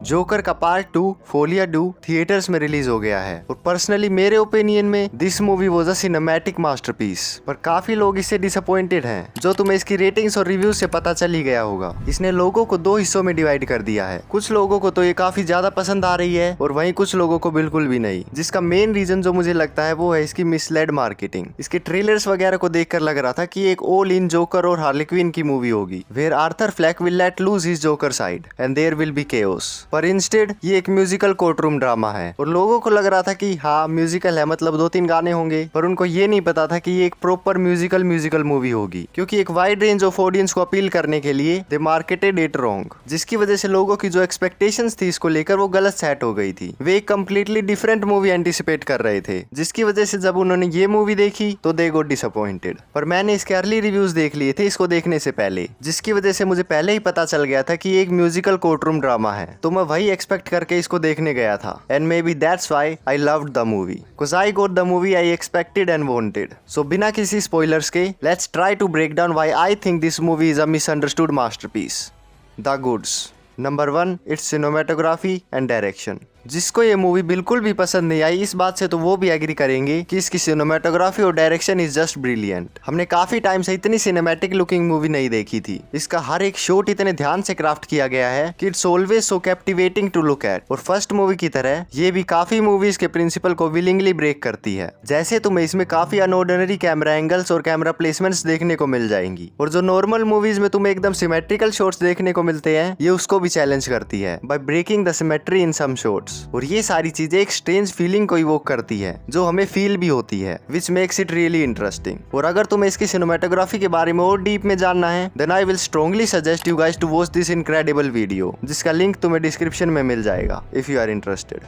Joker का part 2 फोलिया 2 theatres में release हो गया है और पर्सनली मेरे ओपिनियन में this movie was a cinematic masterpiece. पर काफी लोग इससे डिसअपॉइंटेड हैं, जो तुम्हें इसकी रेटिंग्स और रिव्यूज से पता चल ही गया होगा। इसने लोगों को दो हिस्सों में डिवाइड कर दिया है। कुछ लोगों को तो ये काफी ज्यादा पसंद आ रही है और वहीं कुछ लोगों को बिल्कुल भी नहीं, जिसका मेन रीजन जो मुझे लगता है वो है इसकी मिसलेड मार्केटिंग। इसके ट्रेलर्स वगैरह को देखकर लग रहा था कि एक ऑल इन जोकर और हार्ली क्विन की मूवी होगी, where Arthur Fleck will let loose his Joker side and there will be chaos. पर इंस्टेड ये एक म्यूजिकल कोर्टरूम ड्रामा है और लोगों को लग रहा था कि हाँ म्यूजिकल है, मतलब 2-3 गाने होंगे, पर उनको ये नहीं पता था कि ये एक प्रॉपर म्यूजिकल मूवी होगी, क्योंकि एक वाइड रेंज ऑफ ऑडियंस को अपील करने के लिए दे मार्केटेड इट रॉन्ग, जिसकी वजह से लोगों की जो एक्सपेक्टेशंस थी इसको लेकर वो गलत सेट हो गई थी। वे एक कम्प्लीटली डिफरेंट मूवी एंटिसिपेट कर रहे थे, जिसकी वजह से जब उन्होंने ये मूवी देखी तो दे गॉट डिसअपॉइंटेड। पर मैंने इसके अर्ली रिव्यूज देख लिए थे इसको देखने से पहले, जिसकी वजह से मुझे पहले ही पता चल गया था कि एक म्यूजिकल कोर्टरूम ड्रामा है, तो मैं वही एक्सपेक्ट करके इसको देखने गया था। And maybe that's why I loved the movie, because I got the movie I expected and wanted. So बिना किसी स्पॉयलर्स के let's try to break down why I think this movie is a misunderstood masterpiece. The goods. Number 1, it's cinematography and direction. जिसको ये movie बिल्कुल भी पसंद नहीं आई इस बात से तो वो भी एग्री करेंगे कि इसकी सिनेमेटोग्राफी और डायरेक्शन इज जस्ट ब्रिलियंट। हमने काफी टाइम से इतनी सिनेमैटिक लुकिंग मूवी नहीं देखी थी। इसका हर एक शॉट इतने ध्यान से क्राफ्ट किया गया है कि it's always so captivating to look at. और फर्स्ट मूवी की तरह ये भी काफी मूवीज के प्रिंसिपल को विलिंगली ब्रेक करती है। जैसे तुम्हें इसमें काफी अनऑर्डिनरी कैमरा एंगल्स और कैमरा प्लेसमेंट्स देखने को मिल जाएंगी, और जो नॉर्मल मूवीज में तुम्हें एकदम सिमेट्रिकल शॉट्स देखने को मिलते हैं ये उसको भी चैलेंज करती है by breaking the symmetry in some shots. और ये सारी चीजें एक स्ट्रेंज फीलिंग को इवोक करती है जो हमें फील भी होती है, which makes it really interesting. और अगर तुम्हें इसकी सिनेमेटोग्राफी के बारे में और डीप में जानना है then I will strongly suggest you guys to watch this incredible video, जिसका लिंक तुम्हें डिस्क्रिप्शन में मिल जाएगा if you are interested.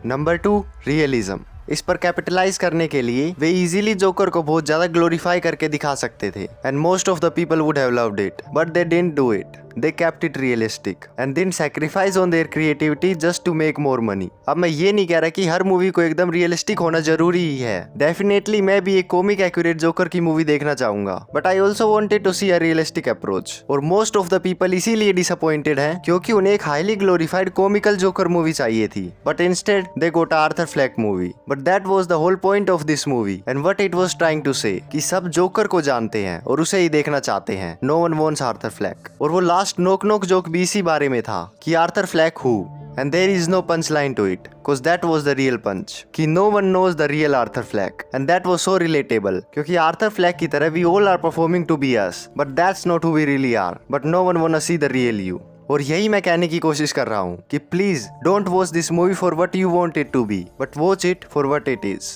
Number 2, realism. इस पर कैपिटलाइज करने के लिए वे इजीली जोकर को बहुत ज्यादा ग्लोरीफाई करके दिखा सकते थे and most of the people would have loved it, but they didn't do it. They kept it realistic and didn't sacrifice on their creativity just to make more money। अब मैं ये नहीं कह रहा कि हर मूवी को एकदम रियलिस्टिक होना जरूरी ही है। डेफिनेटली मैं भी एक कॉमिक एक्यूरेट जोकर की मूवी देखना चाहूंगा, but I also wanted to see a realistic approach. और मोस्ट ऑफ द पीपल इसीलिए डिसअपॉइंटेड हैं क्योंकि उन्हें एक highly glorified comical joker movie चाहिए थी, but instead they got Arthur Fleck movie. But that was the whole point of this movie and what it was trying to say कि सब joker को जानते हैं और उसे ही देखना चाहते हैं। No one wants Arthur Fleck. और वो लास्ट नोक नोक जोक भी इसी बारे में था कि Arthur Fleck who, and there is no punchline to it because that was the real punch कि no one knows the real Arthur Fleck and that was so relatable क्योंकि आर्थर फ्लैक की तरह we all are performing to be us but that's not who we really are but no one wanna see the real you। और यही मैं कहने की कोशिश कर रहा हूँ कि please don't watch this movie for what you want it to be but watch it for what it is.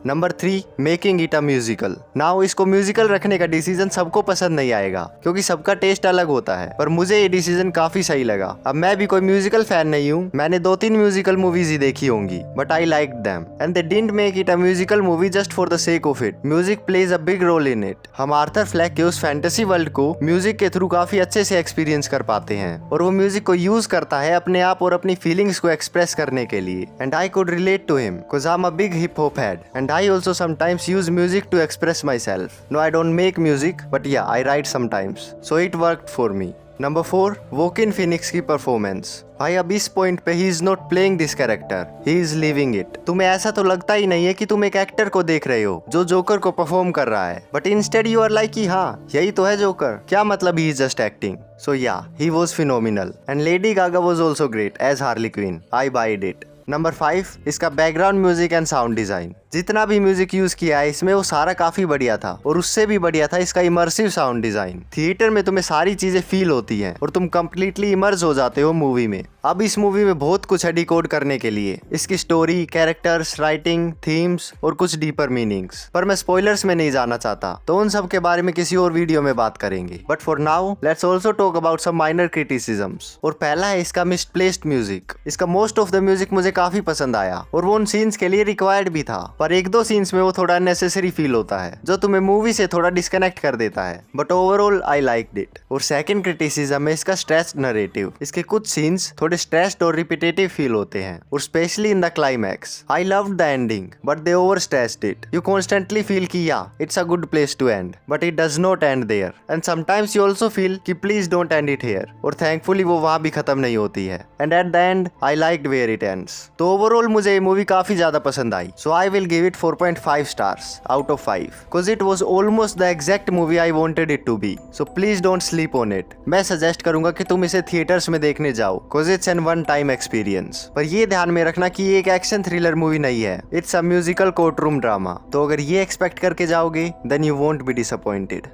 Number 3, making it a musical. Now इसको म्यूजिकल रखने का डिसीजन सबको पसंद नहीं आएगा क्योंकि सबका टेस्ट अलग होता है, पर मुझे ये डिसीजन काफी सही लगा। अब मैं भी कोई म्यूजिकल फैन नहीं हूँ, मैंने 2-3 म्यूजिकल मूवीज ही देखी होंगी, but I like them and they didn't make it a musical movie just for the sake of it. Music plays a big role in it. हम आर्थर फ्लैक के उस fantasy world को music के through काफी अच्छे से experience कर पाते हैं और वो म्यूजिक को यूज करता है अपने आप और अपनी फीलिंग्स को एक्सप्रेस करने के लिए। And I could relate to him because I am a big hip hop head and I also sometimes use music to express myself। No, I don't make music, but yeah, I write sometimes. So it worked for me। Number 4, वोकिन Phoenix की performance. भाई अब इस point पे he is not playing this character, he is living it. तुम्हें ऐसा तो लगता ही नहीं है कि तुम एक एक्टर को देख रहे हो जो जोकर को परफॉर्म कर रहा है, but instead you are like कि हाँ यही तो है जोकर, क्या मतलब ही is just acting. So ya he was phenomenal and Lady Gaga was also great as Harley Quinn. I bide it. Number 5, इसका background music and sound design. जितना भी म्यूजिक यूज किया है इसमें वो सारा काफी बढ़िया था और उससे भी बढ़िया था इसका इमर्सिव साउंड डिजाइन। थिएटर में तुम्हें सारी चीजें फील होती हैं और तुम कंप्लीटली इमर्स हो जाते हो मूवी में। अब इस मूवी में बहुत कुछ है डिकोड करने के लिए, इसकी स्टोरी, कैरेक्टर्स, राइटिंग, थीम्स और कुछ डीपर मीनिंग्स, पर मैं स्पॉयलर्स में नहीं जाना चाहता, तो उन सब के बारे में किसी और वीडियो में बात करेंगे। But for now let's also talk about some minor criticisms. और पहला है इसका मिसप्लेस्ड म्यूजिक। इसका मोस्ट ऑफ द म्यूजिक मुझे मुझे काफी पसंद आया और वो उन सीन्स के लिए रिक्वायर्ड भी था, पर एक दो सीन्स में वो थोड़ा अननेसेसरी फील होता है जो तुम्हें मूवी से थोड़ा डिस्कनेक्ट कर देता है। But overall I liked it. और सेकंड क्रिटिसिज्म है इसका स्ट्रेस्ड नरेटिव। इसके कुछ सीन्स थोड़े स्ट्रेस्ड और रिपीटेटिव फील होते हैं, और specially in the climax. I loved the ending but they over stressed it. You constantly feel कि या it's a good place to end, but it does not end there. And sometimes you also feel कि please don't end it here, और thankfully वो वहां भी खत्म नहीं होती है। And at the end I liked where it ends. तो ओवरऑल मुझे ये मूवी काफी ज्यादा पसंद आई। So I will give it 4.5 stars out of 5 because it was almost the exact movie I wanted it to be. So please don't sleep on it. मैं suggest करूंगा कि तुम इसे थिएटर्स में देखने जाओ because it's an one time experience. पर ये ध्यान में रखना कि ये एक एक्शन थ्रिलर मूवी नहीं है, it's a musical courtroom drama. तो अगर ये एक्सपेक्ट करके जाओगे then you won't be disappointed.